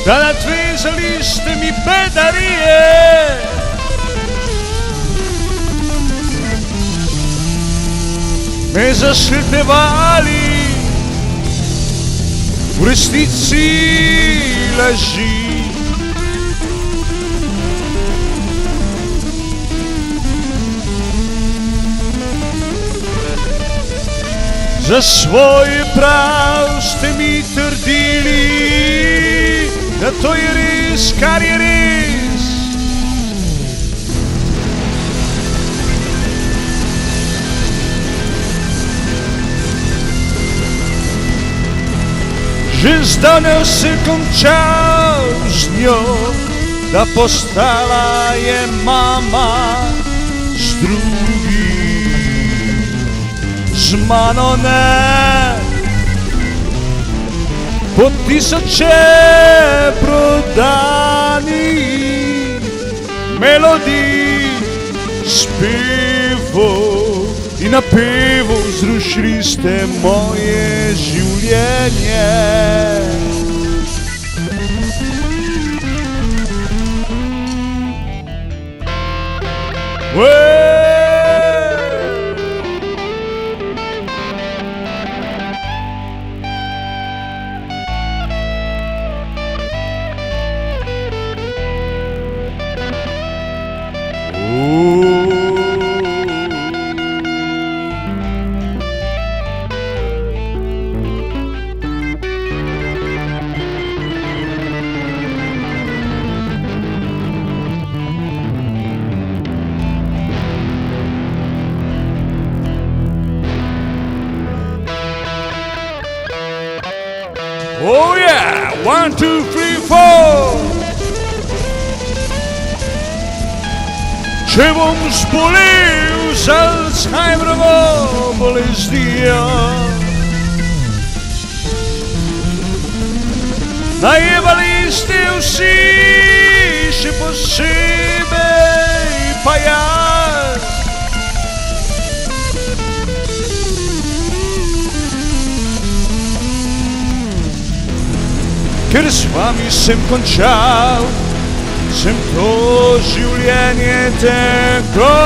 da nadvezali ste mi bedarije. Me zaslepevali, v resnici laži. Za svoj prav ste mi trdili, da to je res, kar je res. Že zdavnaj se končal z njo, da postala je mama z drugim. Z mano ne, po tisoče prodanih melodij, spevov in napevov, zrušili ste moje življenje. Oh yeah, 1, 2, 3, 4. Če bom zbolel z Alzheimerovo boleznijo, najebali ste vsi, še posebej pa jaz. Ker s vami sem končal, sem to življenje tako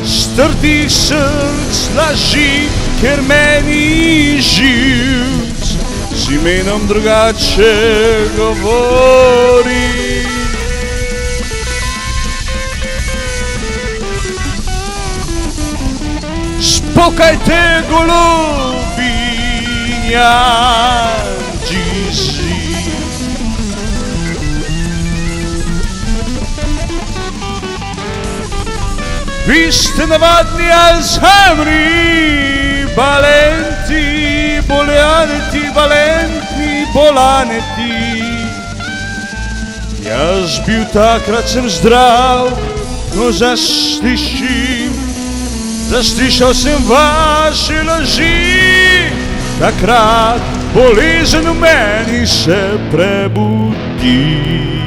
strdih src laži, ker meni živc z imenom drugače govori. Spokajte golubinja, vi ste navadni Alzheimeri, valenti, bolaneti, valentni, bolaneti. Jaz bil takrat sem zdrav, ko zaslišal sem vaše laži. Takrat bolezen v meni se prebudi.